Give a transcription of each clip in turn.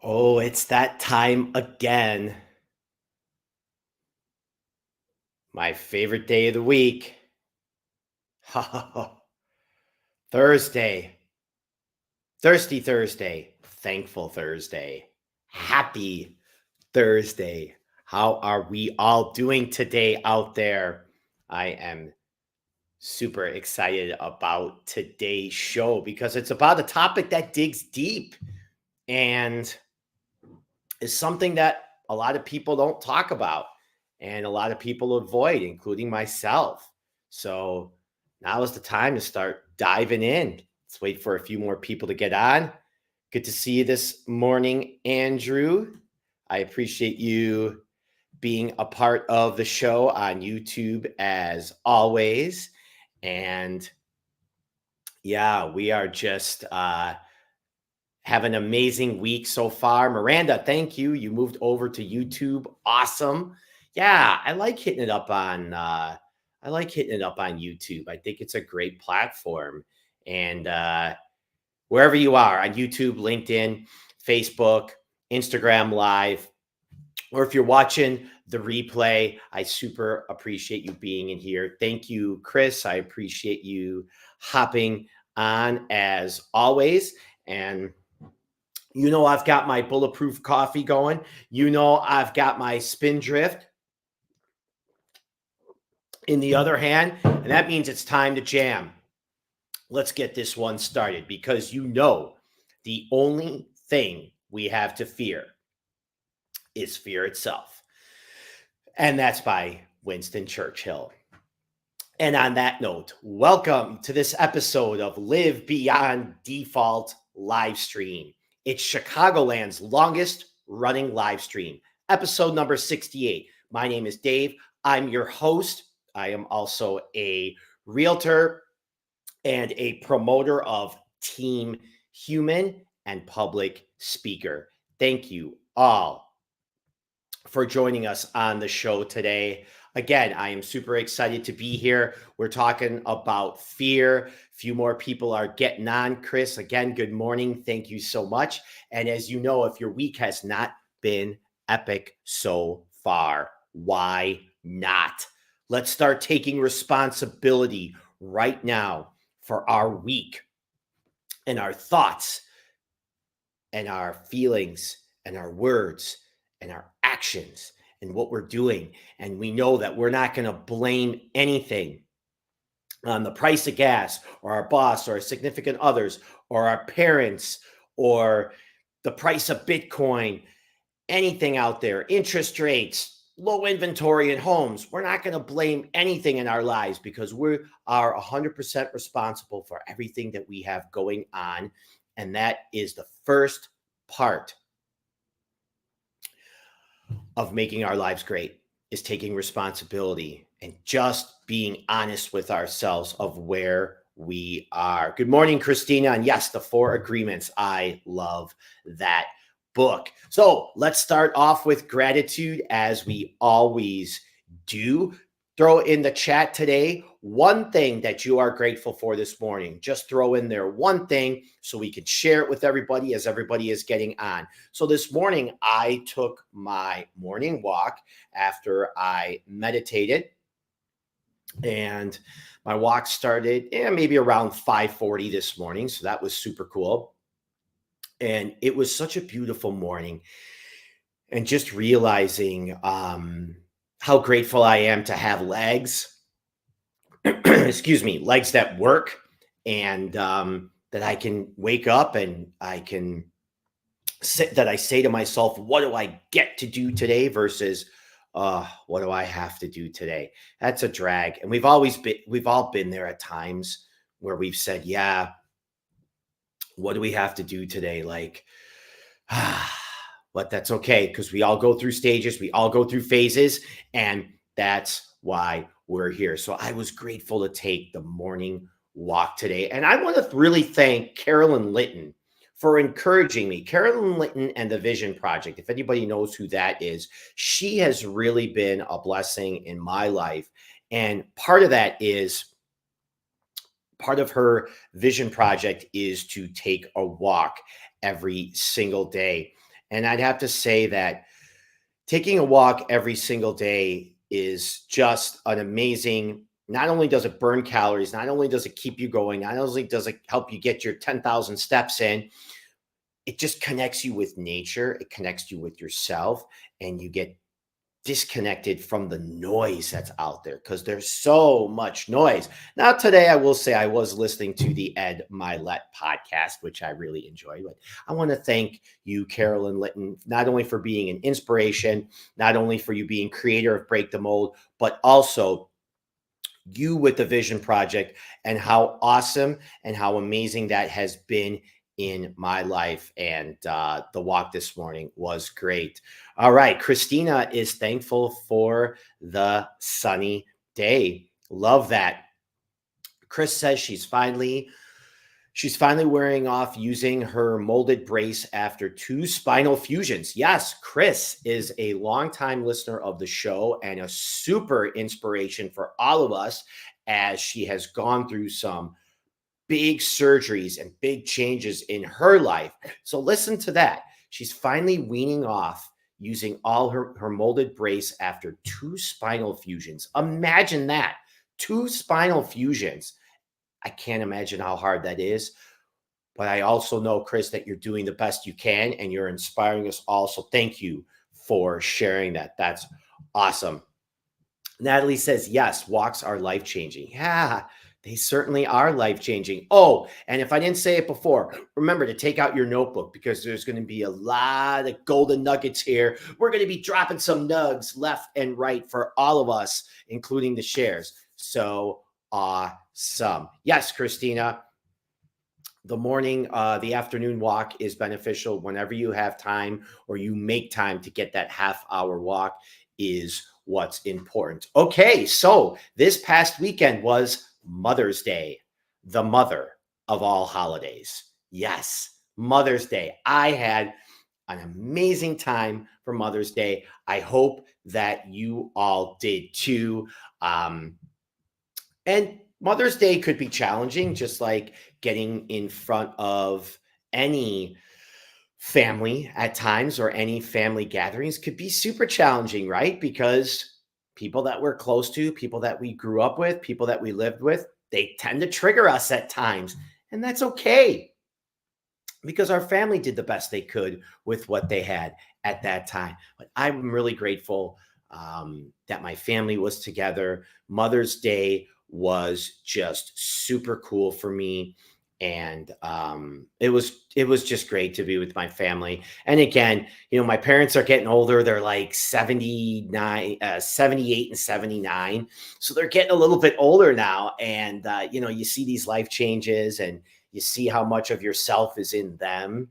Oh, it's that time again. My favorite day of the week. Thursday. Thirsty Thursday. Thankful Thursday. Happy Thursday. How are we all doing today out there? I am super excited about today's show because it's about a topic that digs deep and is something that a lot of people don't talk about and a lot of people avoid, including myself. So now is the time to start diving in. Let's wait for a few more people to get on. Good to see you this morning, Andrew. I appreciate you being a part of the show on YouTube as always. And yeah, we are just have an amazing week so far. Miranda, thank you. You moved over to YouTube. Awesome. Yeah, I like hitting it up on YouTube. I think it's a great platform. And wherever you are on YouTube, LinkedIn, Facebook, Instagram Live, or if you're watching the replay, I super appreciate you being in here. Thank you, Chris. I appreciate you hopping on as always. And I've got my bulletproof coffee going. I've got my Spindrift in the other hand, and that means it's time to jam. Let's get this one started because the only thing we have to fear is fear itself. And that's by Winston Churchill. And on that note, welcome to this episode of Live Beyond Default Livestream. It's Chicagoland's longest running live stream, episode number 68. My name is Dave. I'm your host. I am also a realtor and a promoter of Team Human and public speaker. Thank you all for joining us on the show today. Again, I am super excited to be here. We're talking about fear. A few more people are getting on. Chris, again, good morning. Thank you so much. And as you know, if your week has not been epic so far, why not? Let's start taking responsibility right now for our week and our thoughts and our feelings and our words and our actions and what we're doing. And we know that we're not going to blame anything on the price of gas or our boss or our significant others or our parents or the price of Bitcoin, anything out there, interest rates, low inventory in homes. We're not going to blame anything in our lives because we are 100% responsible for everything that we have going on. And that is the first part of making our lives great, is taking responsibility and just being honest with ourselves of where we are. Good morning, Christina. And yes, the 4 Agreements. I love that book. So let's start off with gratitude as we always do. Throw in the chat today one thing that you are grateful for this morning. Just throw in there one thing so we can share it with everybody as everybody is getting on. So this morning, I took my morning walk after I meditated. And my walk started maybe around 5:40 this morning. So that was super cool. And it was such a beautiful morning. And just realizing how grateful I am to have legs. Excuse me, legs that work and that I can wake up and I can that I say to myself, what do I get to do today versus what do I have to do today? That's a drag. And we've all been there at times where we've said, yeah, what do we have to do today? Like, but that's okay because we all go through stages, we all go through phases, and that's why we're here. So I was grateful to take the morning walk today. And I want to really thank Carolyn Litton for encouraging me. Carolyn Litton and the Vision Project, if anybody knows who that is, she has really been a blessing in my life. And part of her Vision Project is to take a walk every single day. And I'd have to say that taking a walk every single day is just an amazing, not only does it burn calories, not only does it keep you going, not only does it help you get your 10,000 steps in, it just connects you with nature. It connects you with yourself, and you get disconnected from the noise that's out there because there's so much noise. Now, today, I will say I was listening to the Ed Milet podcast, which I really enjoy. But I want to thank you, Carolyn Litton, not only for being an inspiration, not only for you being creator of Break the Mold, but also you with the Vision Project and how awesome and how amazing that has been in my life. And the walk this morning was great. All right. Christina is thankful for the sunny day. Love that. Chris says she's finally wearing off using her molded brace after 2 spinal fusions. Yes, Chris is a longtime listener of the show and a super inspiration for all of us as she has gone through some big surgeries and big changes in her life. So listen to that. She's finally weaning off using all her molded brace after 2 spinal fusions. Imagine that. 2 spinal fusions. I can't imagine how hard that is. But I also know, Chris, that you're doing the best you can and you're inspiring us all. So thank you for sharing that. That's awesome. Natalie says, yes, walks are life-changing. Yeah, they certainly are life-changing. Oh, and if I didn't say it before, remember to take out your notebook because there's going to be a lot of golden nuggets here. We're going to be dropping some nugs left and right for all of us, including the shares. So awesome. Yes, Christina. The afternoon walk is beneficial whenever you have time or you make time to get that half-hour walk is what's important. Okay, so this past weekend was Mother's Day, the mother of all holidays. Yes, Mother's Day. I had an amazing time for Mother's Day. I hope that you all did too. And Mother's Day could be challenging, just like getting in front of any family at times or any family gatherings could be super challenging, right? Because people that we're close to, people that we grew up with, people that we lived with, they tend to trigger us at times. And that's okay because our family did the best they could with what they had at that time. But I'm really grateful that my family was together. Mother's Day was just super cool for me. And it was just great to be with my family. And again, my parents are getting older. They're like 78 and 79. So they're getting a little bit older now. And, you see these life changes and you see how much of yourself is in them.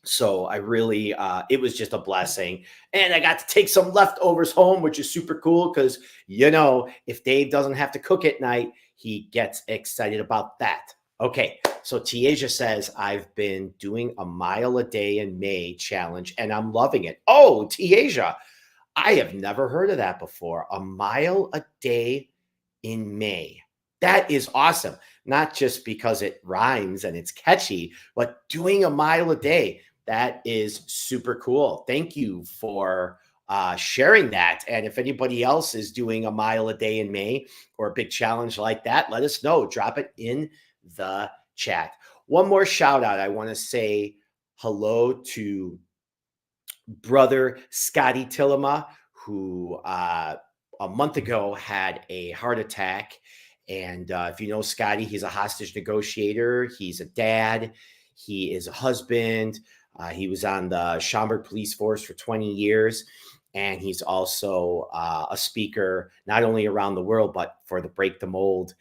So I really, it was just a blessing. And I got to take some leftovers home, which is super cool because, if Dave doesn't have to cook at night, he gets excited about that. Okay, so Tiaja says, I've been doing a mile a day in May challenge and I'm loving it. Oh, Tiaja, I have never heard of that before. A mile a day in May. That is awesome. Not just because it rhymes and it's catchy, but doing a mile a day. That is super cool. Thank you for sharing that. And if anybody else is doing a mile a day in May or a big challenge like that, let us know. Drop it in the chat. One more shout out. I want to say hello to brother Scotty Tillema, who a month ago had a heart attack. And if you know Scotty, he's a hostage negotiator. He's a dad. He is a husband. He was on the Schaumburg Police Force for 20 years. And he's also a speaker, not only around the world, but for the Break the Mold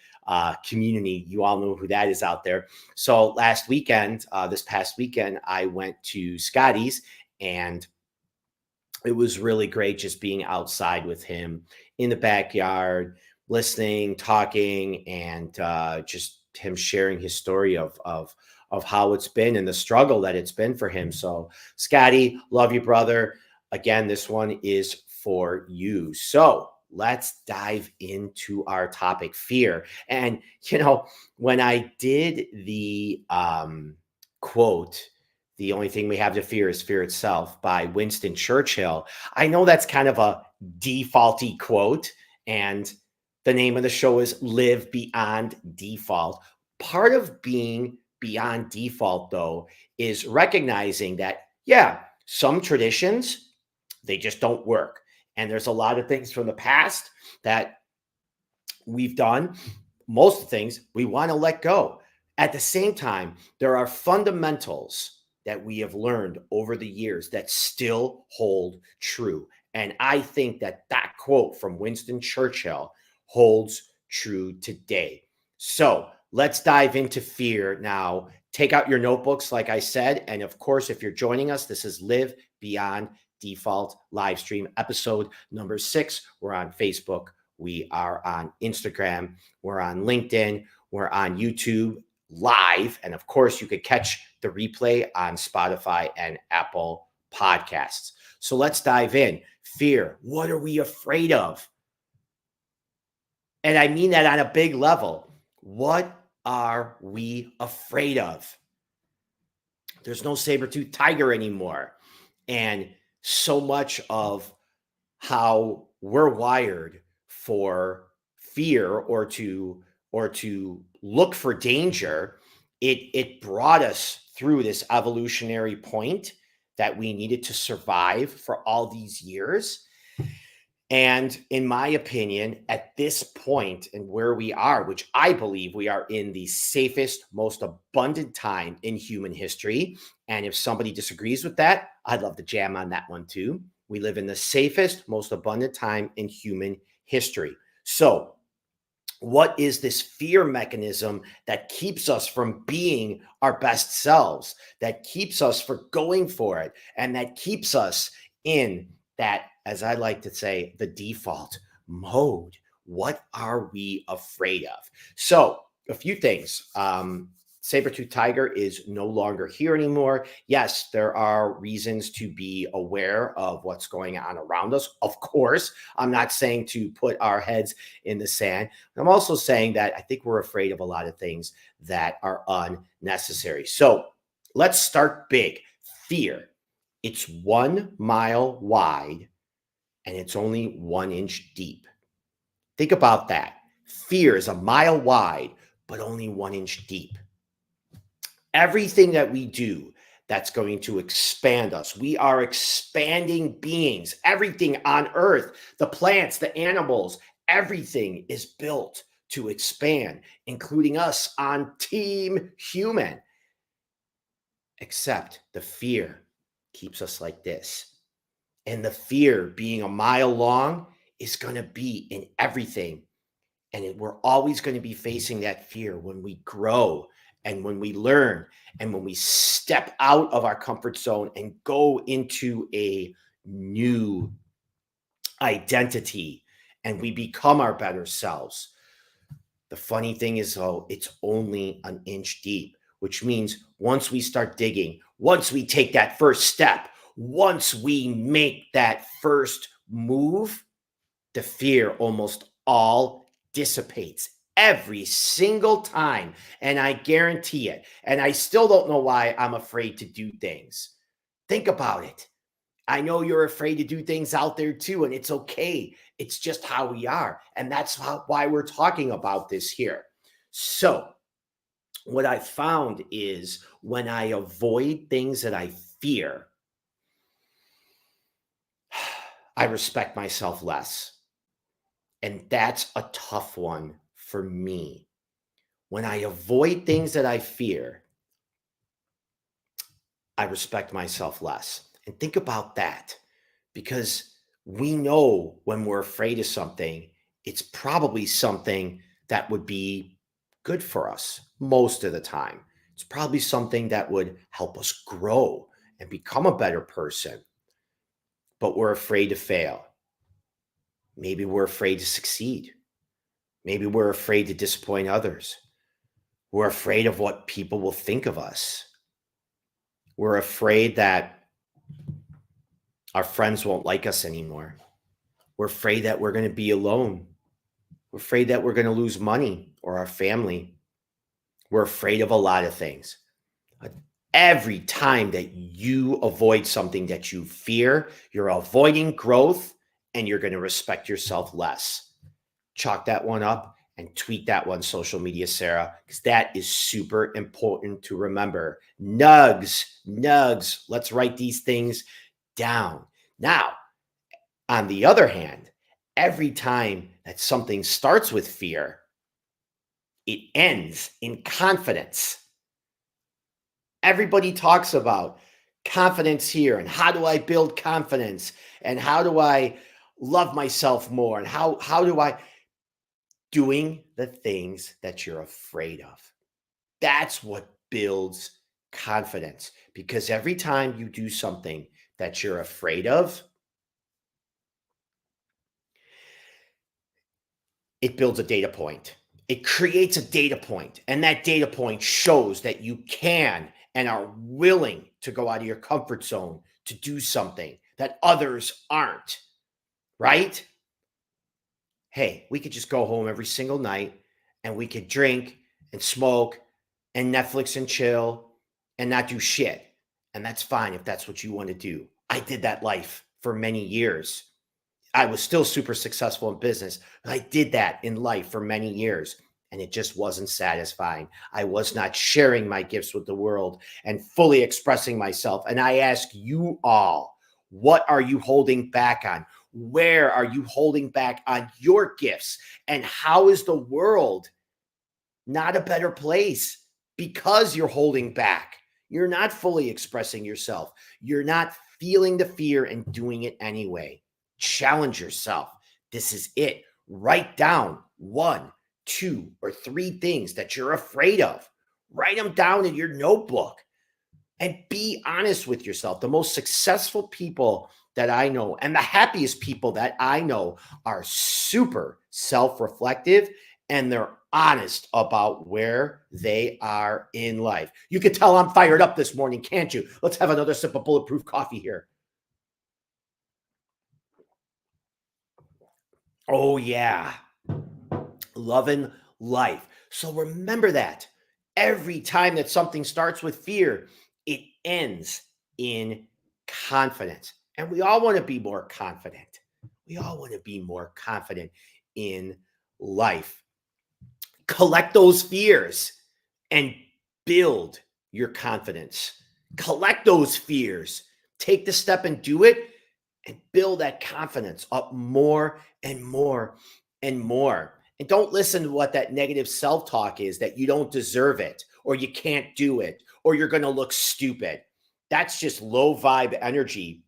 community. You all know who that is out there. So this past weekend, I went to Scotty's and it was really great just being outside with him in the backyard, listening, talking, and just him sharing his story of how it's been and the struggle that it's been for him. So, Scotty, love you, brother. Again, this one is for you. So let's dive into our topic, fear. And, when I did the quote, The only thing we have to fear is fear itself by Winston Churchill. I know that's kind of a defaulty quote, and the name of the show is Live Beyond Default. Part of being beyond default, though, is recognizing that, yeah, some traditions, they just don't work. And there's a lot of things from the past that we've done. Most of the things we want to let go. At the same time, there are fundamentals that we have learned over the years that still hold true. And I think that that quote from Winston Churchill holds true today. So let's dive into fear now. Take out your notebooks, like I said. And of course, if you're joining us, this is Live Beyond Default live stream episode number 6. We're on Facebook. We are on Instagram. We're on LinkedIn. We're on YouTube live. And of course, you could catch the replay on Spotify and Apple Podcasts. So let's dive in. Fear. What are we afraid of? And I mean that on a big level. What are we afraid of? There's no saber-toothed tiger anymore. And so much of how we're wired for fear or to look for danger, it brought us through this evolutionary point that we needed to survive for all these years. And in my opinion, at this point and where we are, which I believe we are in the safest, most abundant time in human history. And if somebody disagrees with that, I'd love to jam on that one too. We live in the safest, most abundant time in human history. So what is this fear mechanism that keeps us from being our best selves, that keeps us from going for it, and that keeps us in that, as I like to say, the default mode? What are we afraid of? So a few things. Saber-toothed tiger is no longer here anymore. Yes, there are reasons to be aware of what's going on around us. Of course, I'm not saying to put our heads in the sand. I'm also saying that I think we're afraid of a lot of things that are unnecessary. So let's start big. Fear. It's 1 mile wide and it's only 1 inch deep. Think about that. Fear is 1 mile wide, but only 1 inch deep. Everything that we do that's going to expand us. We are expanding beings. Everything on earth, the plants, the animals, everything is built to expand, including us on Team Human. Except the fear keeps us like this. And the fear being 1 mile long is going to be in everything. And we're always going to be facing that fear when we grow and when we learn and when we step out of our comfort zone and go into a new identity and we become our better selves. The funny thing is, though, it's only 1 inch deep, which means once we start digging, once we take that first step, once we make that first move, the fear almost all dissipates every single time. And I guarantee it. And I still don't know why I'm afraid to do things. Think about it. I know you're afraid to do things out there too, and it's okay. It's just how we are. And that's why we're talking about this here. So what I found is when I avoid things that I fear, I respect myself less. And that's a tough one for me. When I avoid things that I fear, I respect myself less. And think about that, because we know when we're afraid of something, it's probably something that would be good for us most of the time. It's probably something that would help us grow and become a better person. But we're afraid to fail. Maybe we're afraid to succeed. Maybe we're afraid to disappoint others. We're afraid of what people will think of us. We're afraid that our friends won't like us anymore. We're afraid that we're going to be alone. We're afraid that we're going to lose money or our family. We're afraid of a lot of things. Every time that you avoid something that you fear, you're avoiding growth and you're going to respect yourself less. Chalk that one up and tweet that one, social media, Sarah, because that is super important to remember. Nugs. Let's write these things down. Now, on the other hand, every time that something starts with fear, it ends in confidence. Everybody talks about confidence here and how do I build confidence and how do I love myself more and how do I doing the things that you're afraid of. That's what builds confidence, because every time you do something that you're afraid of, it builds a data point. It creates a data point, and that data point shows that you can and are willing to go out of your comfort zone to do something that others aren't, right? Hey, we could just go home every single night and we could drink and smoke and Netflix and chill and not do shit. And that's fine if that's what you want to do. I did that life for many years. I was still super successful in business, but I did that in life for many years. And it just wasn't satisfying. I was not sharing my gifts with the world and fully expressing myself. And I ask you all, what are you holding back on? Where are you holding back on your gifts? And how is the world not a better place because you're holding back? You're not fully expressing yourself. You're not feeling the fear and doing it anyway. Challenge yourself. This is it. Write down 1, 2, or 3 things that you're afraid of. Write them down in your notebook and be honest with yourself. The most successful people that I know and the happiest people that I know are super self-reflective and they're honest about where they are in life. You can tell I'm fired up this morning, can't you? Let's have another sip of bulletproof coffee here. Oh, yeah. Loving life. So remember that every time that something starts with fear, it ends in confidence. And we all want to be more confident. We all want to be more confident in life. Collect those fears and build your confidence. Collect those fears. Take the step and do it and build that confidence up more and more and more. And don't listen to what that negative self-talk is, that you don't deserve it or you can't do it or you're going to look stupid. That's just low vibe energy.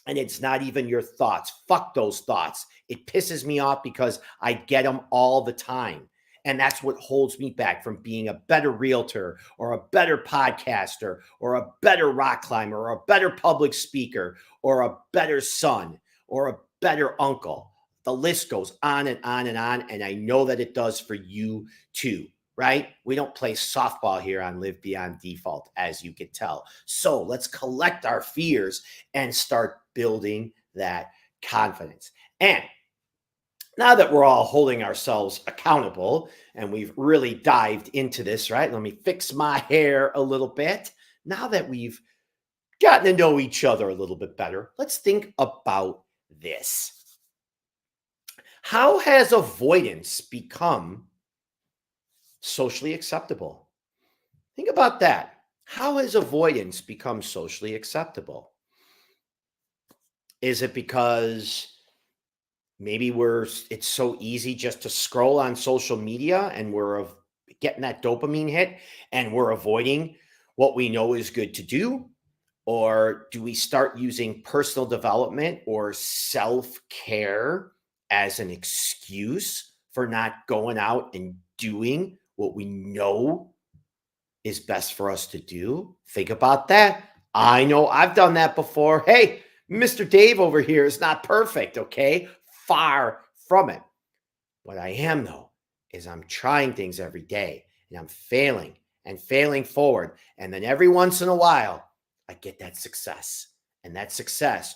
And it's not even your thoughts. Fuck those thoughts. It pisses me off because I get them all the time. And that's what holds me back from being a better realtor or a better podcaster or a better rock climber or a better public speaker or a better son or a better uncle. The list goes on and on and on. And I know that it does for you too, right? We don't play softball here on Live Beyond Default, as you can tell. So let's collect our fears and start building that confidence. And now that we're all holding ourselves accountable and we've really dived into this, right? Let me fix my hair a little bit. Now that we've gotten to know each other a little bit better, let's think about this. How has avoidance become socially acceptable? Think about that. How has avoidance become socially acceptable? Is it because maybe it's so easy just to scroll on social media and we're getting that dopamine hit and we're avoiding what we know is good to do? Or do we start using personal development or self-care as an excuse for not going out and doing what we know is best for us to do? Think about that. I know I've done that before. Hey, Mr. Dave over here is not perfect, okay? Far from it. What I am, though, is I'm trying things every day and I'm failing and failing forward. And then every once in a while, I get that success. And that success,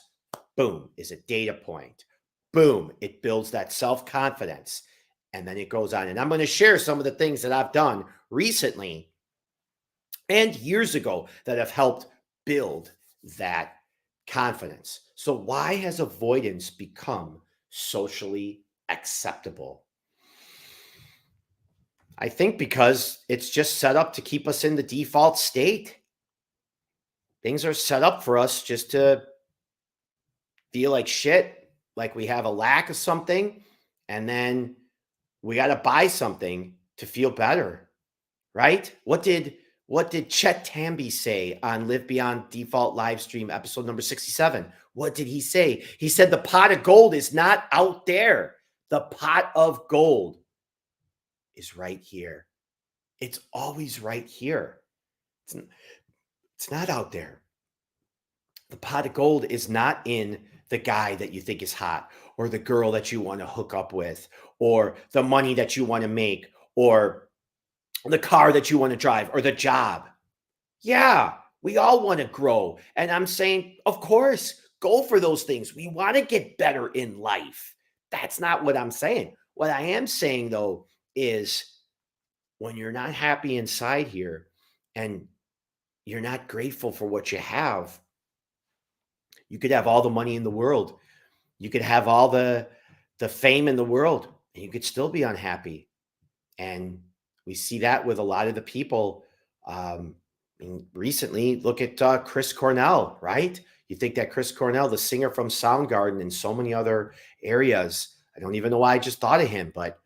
boom, is a data point. Boom, it builds that self-confidence. And then it goes on. And I'm going to share some of the things that I've done recently and years ago that have helped build that confidence. So, why has avoidance become socially acceptable? I think because it's just set up to keep us in the default state. Things are set up for us just to feel like shit, like we have a lack of something, and then we got to buy something to feel better, right? What did Chet Tamby say on Live Beyond Default live stream episode number 67? What did he say? He said the pot of gold is not out there. The pot of gold is right here. It's always right here. It's not out there. The pot of gold is not in the guy that you think is hot, or the girl that you want to hook up with, or the money that you want to make, or the car that you want to drive, or the job. Yeah, we all want to grow. And I'm saying, of course, go for those things. We want to get better in life. That's not what I'm saying. What I am saying, though, is when you're not happy inside here and you're not grateful for what you have, you could have all the money in the world. You could have all the fame in the world, and you could still be unhappy. And we see that with a lot of the people. Recently, look at Chris Cornell, right? You think that Chris Cornell, the singer from Soundgarden and so many other areas, I don't even know why I just thought of him, but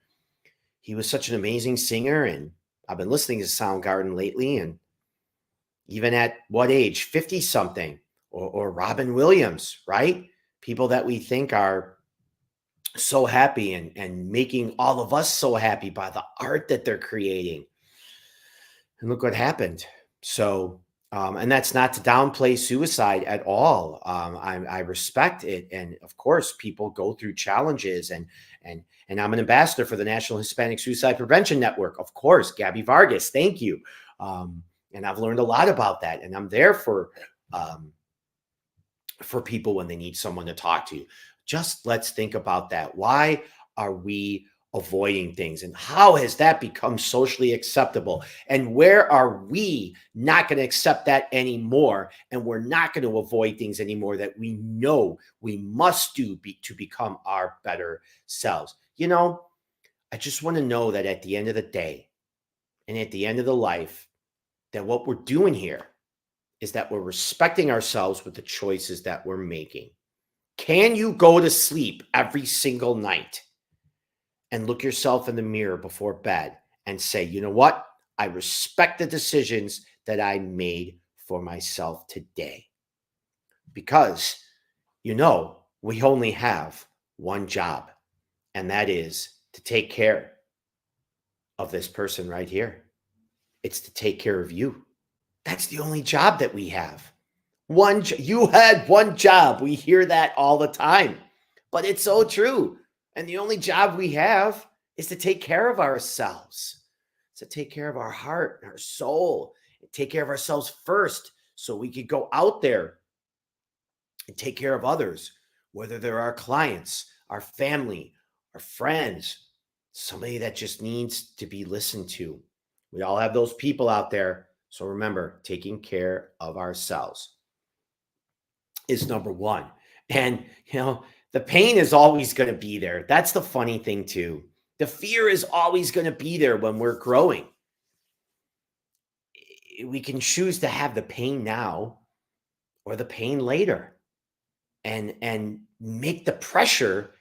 he was such an amazing singer. And I've been listening to Soundgarden lately. And even at what age? 50 something, or Robin Williams, right? People that we think are so happy and making all of us so happy by the art that they're creating. And look what happened. So, and that's not to downplay suicide at all. I respect it, and of course, people go through challenges, and I'm an ambassador for the National Hispanic Suicide Prevention Network. Of course, Gabby Vargas, thank you. And I've learned a lot about that, and I'm there for people when they need someone to talk to. Just let's think about that. Why are we avoiding things, and how has that become socially acceptable, and where are we not going to accept that anymore, and we're not going to avoid things anymore that we know we must do to become our better selves? I just want to know that at the end of the day and at the end of the life, that what we're doing here is that we're respecting ourselves with the choices that we're making. Can you go to sleep every single night and look yourself in the mirror before bed and say, you know what? I respect the decisions that I made for myself today. Because, we only have one job, and that is to take care of this person right here. It's to take care of you. That's the only job that we have. You had one job. We hear that all the time, but it's so true. And the only job we have is to take care of ourselves, to take care of our heart and our soul, and take care of ourselves first so we could go out there and take care of others, whether they're our clients, our family, our friends, somebody that just needs to be listened to. We all have those people out there. So remember, taking care of ourselves is number one. And, the pain is always going to be there. That's the funny thing, too. The fear is always going to be there when we're growing. We can choose to have the pain now or the pain later, and make the pressure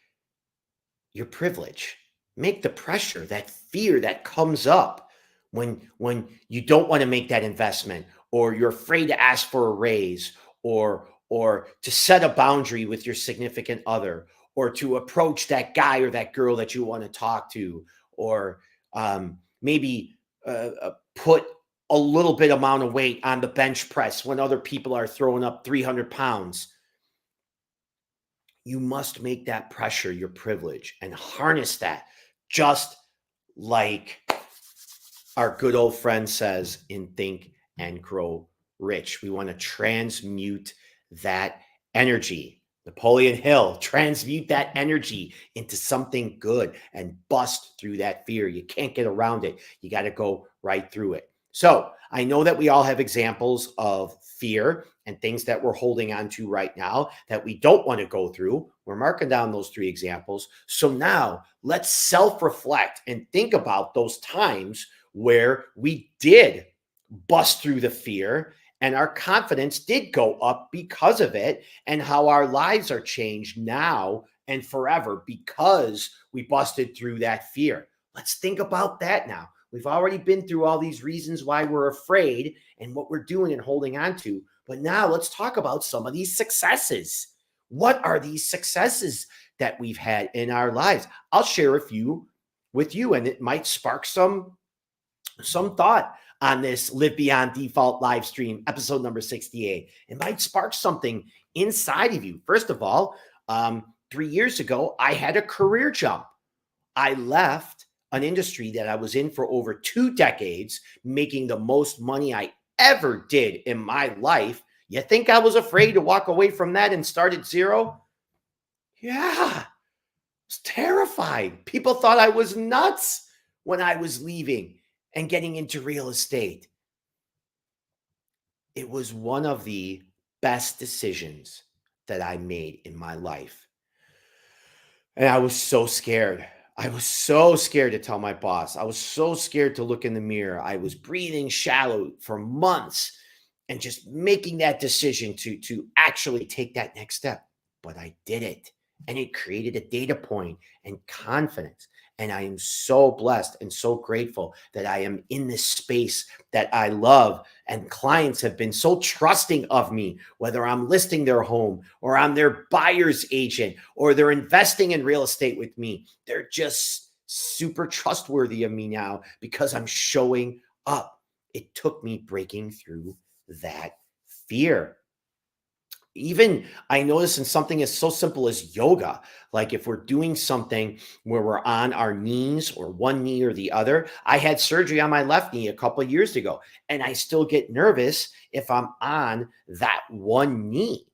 your privilege. Make the pressure, that fear that comes up when you don't want to make that investment, or you're afraid to ask for a raise, or to set a boundary with your significant other, or to approach that guy or that girl that you want to talk to, or maybe put a little bit amount of weight on the bench press when other people are throwing up 300 pounds. You must make that pressure your privilege and harness that, just like our good old friend says in Think and Grow Rich. We want to transmute that energy. Napoleon Hill, transmute that energy into something good and bust through that fear. You can't get around it. You got to go right through it. So I know that we all have examples of fear and things that we're holding on to right now that we don't want to go through. We're marking down those 3 examples. So now let's self-reflect and think about those times where we did bust through the fear and our confidence did go up because of it, and how our lives are changed now and forever because we busted through that fear. Let's think about that now. We've already been through all these reasons why we're afraid and what we're doing and holding on to. But now let's talk about some of these successes. What are these successes that we've had in our lives? I'll share a few with you, and it might spark some thought on this Live Beyond Default live stream, episode number 68. It might spark something inside of you. First of all, 3 years ago, I had a career jump. I left an industry that I was in for over 2 decades, making the most money I ever did in my life. You think I was afraid to walk away from that and start at zero? Yeah, I was terrified. People thought I was nuts when I was leaving and getting into real estate. It was one of the best decisions that I made in my life. And I was so scared. I was so scared to tell my boss. I was so scared to look in the mirror. I was breathing shallow for months and just making that decision to actually take that next step. But I did it. And it created a data point and confidence. And I am so blessed and so grateful that I am in this space that I love. And clients have been so trusting of me, whether I'm listing their home or I'm their buyer's agent or they're investing in real estate with me. They're just super trustworthy of me now because I'm showing up. It took me breaking through that fear. Even I notice in something as so simple as yoga, like if we're doing something where we're on our knees or one knee or the other. I had surgery on my left knee a couple of years ago, and I still get nervous if I'm on that one knee.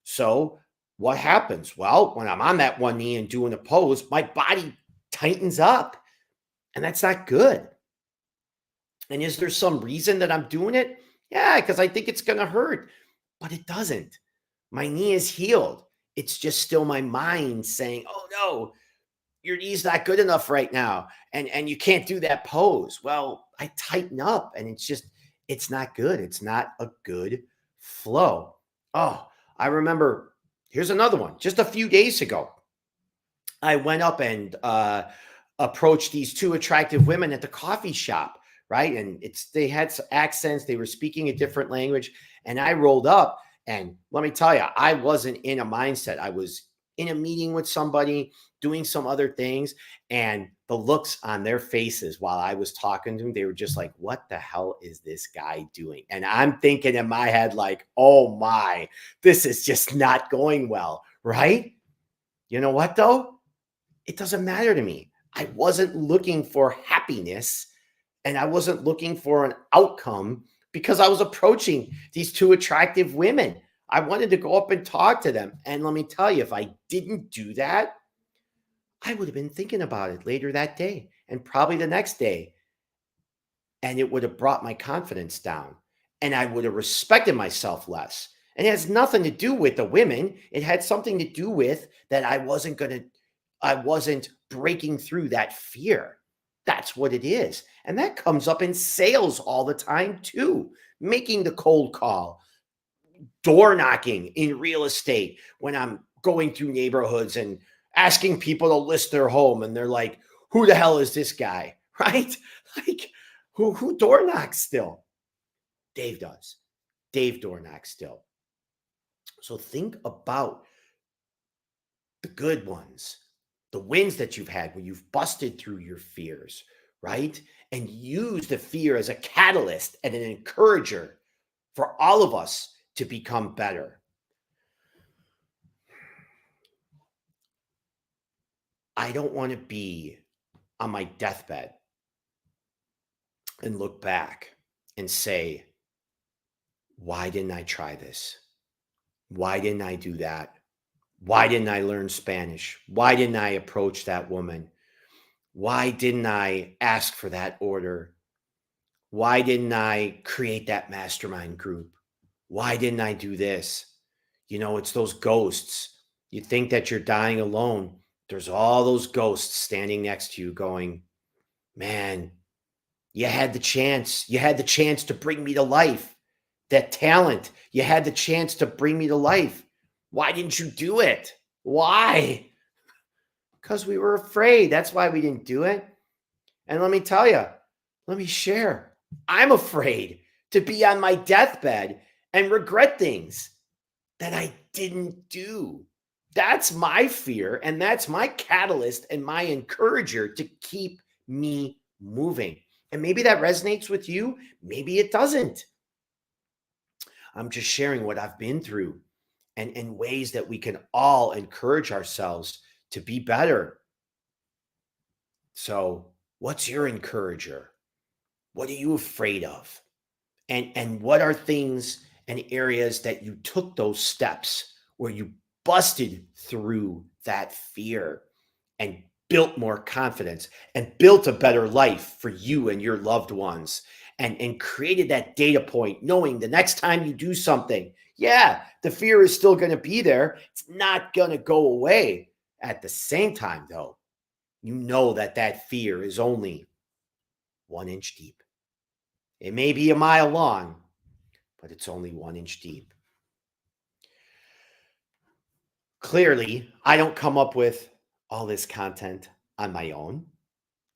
So what happens? Well, when I'm on that one knee and doing a pose, my body tightens up, and that's not good. And is there some reason that I'm doing it? Yeah, because I think it's going to hurt, but it doesn't. My knee is healed. It's just still my mind saying, "Oh no, your knee's not good enough right now, and you can't do that pose." Well, I tighten up, and it's not good. It's not a good flow. Oh, I remember. Here's another one. Just a few days ago, I went up and approached these 2 attractive women at the coffee shop, right? And they had some accents. They were speaking a different language, and I rolled up. And let me tell you, I wasn't in a mindset. I was in a meeting with somebody, doing some other things, and the looks on their faces while I was talking to them, they were just like, "What the hell is this guy doing?" And I'm thinking in my head, like, "Oh my, this is just not going well," right? You know what, though? It doesn't matter to me. I wasn't looking for happiness and I wasn't looking for an outcome because I was approaching these 2 attractive women. I wanted to go up and talk to them. And let me tell you, if I didn't do that, I would have been thinking about it later that day and probably the next day. And it would have brought my confidence down and I would have respected myself less. And it has nothing to do with the women. It had something to do with that I wasn't breaking through that fear. That's what it is. And that comes up in sales all the time too. Making the cold call, door knocking in real estate when I'm going through neighborhoods and asking people to list their home and they're like, "Who the hell is this guy?" Right? Like who door knocks still? Dave does. Dave door knocks still. So think about the good ones, the wins that you've had when you've busted through your fears, right? And use the fear as a catalyst and an encourager for all of us to become better. I don't want to be on my deathbed and look back and say, "Why didn't I try this? Why didn't I do that? Why didn't I learn Spanish? Why didn't I approach that woman? Why didn't I ask for that order? Why didn't I create that mastermind group? Why didn't I do this? It's those ghosts. You think that you're dying alone. There's all those ghosts standing next to you going, man, you had the chance. You had the chance to bring me to life. That talent, you had the chance to bring me to life. Why didn't you do it? Why? Because we were afraid. That's why we didn't do it. And let me tell you, let me share. I'm afraid to be on my deathbed and regret things that I didn't do. That's my fear, and that's my catalyst and my encourager to keep me moving. And maybe that resonates with you, maybe it doesn't. I'm just sharing what I've been through and ways that we can all encourage ourselves to be better. So, what's your encourager? What are you afraid of? And what are things and areas that you took those steps where you busted through that fear and built more confidence and built a better life for you and your loved ones and created that data point, knowing the next time you do something, yeah, the fear is still going to be there. It's not going to go away. At the same time, though, you know that fear is only 1 inch deep. It may be a mile long, but it's only 1 inch deep. Clearly, I don't come up with all this content on my own.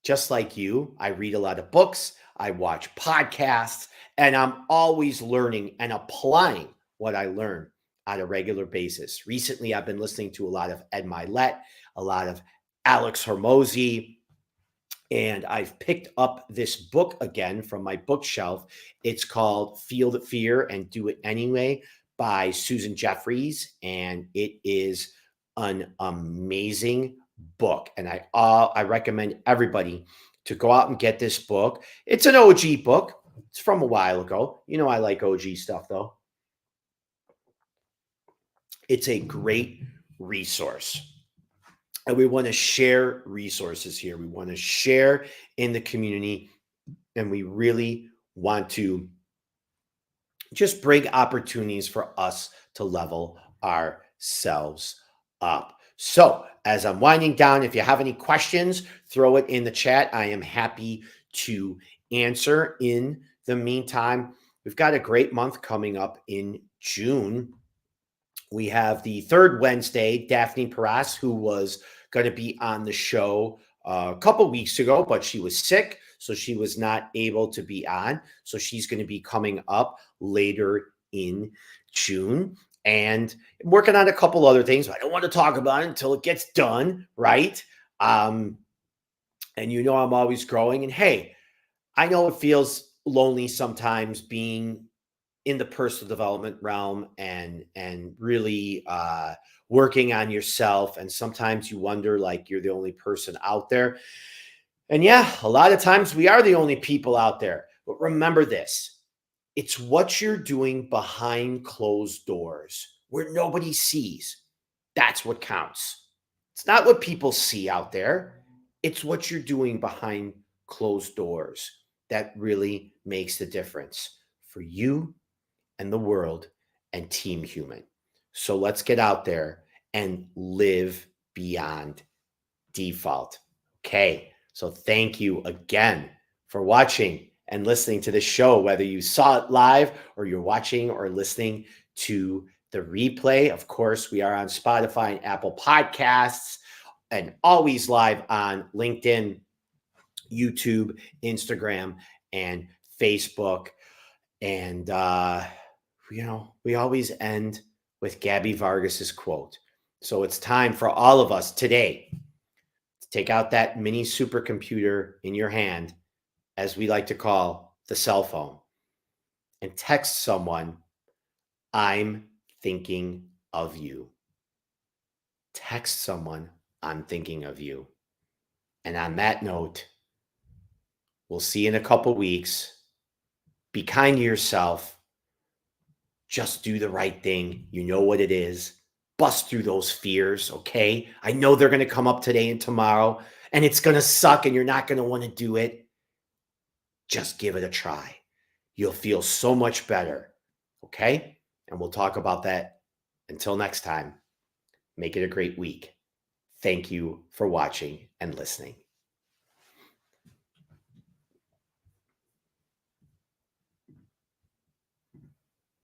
Just like you, I read a lot of books, I watch podcasts, and I'm always learning and applying what I learn on a regular basis. Recently, I've been listening to a lot of Ed Milet, a lot of Alex Hormozy, and I've picked up this book again from my bookshelf. It's called Feel the Fear and Do It Anyway by Susan Jeffries, and it is an amazing book. And I recommend everybody to go out and get this book. It's an OG book. It's from a while ago. I like OG stuff though. It's a great resource. And we want to share resources here. We want to share in the community. And we really want to just bring opportunities for us to level ourselves up. So, as I'm winding down, if you have any questions, throw it in the chat. I am happy to answer. In the meantime, we've got a great month coming up in June. We have the third Wednesday, Daphne Paras, who was going to be on the show a couple weeks ago, but she was sick, so she was not able to be on. So she's going to be coming up later in June. And I'm working on a couple other things. I don't want to talk about it until it gets done, right? And I'm always growing. And hey, I know it feels lonely sometimes being in the personal development realm and really working on yourself. And sometimes you wonder like you're the only person out there. And yeah, a lot of times we are the only people out there. But remember this, it's what you're doing behind closed doors where nobody sees. That's what counts. It's not what people see out there. It's what you're doing behind closed doors that really makes the difference for you and the world and Team Human. So let's get out there and live beyond default. Okay. So thank you again for watching and listening to the show, whether you saw it live or you're watching or listening to the replay. Of course, we are on Spotify and Apple Podcasts and always live on LinkedIn, YouTube, Instagram, and Facebook. And, we always end with Gabby Vargas's quote. So it's time for all of us today to take out that mini supercomputer in your hand, as we like to call the cell phone, and text someone, I'm thinking of you. Text someone, I'm thinking of you. And on that note, we'll see you in a couple weeks. Be kind to yourself. Just do the right thing. You know what it is. Bust through those fears, okay? I know they're going to come up today and tomorrow, and it's going to suck, and you're not going to want to do it. just give it a try. You'll feel so much better. Okay? And we'll talk about that. Until next time, make it a great week. Thank you for watching and listening.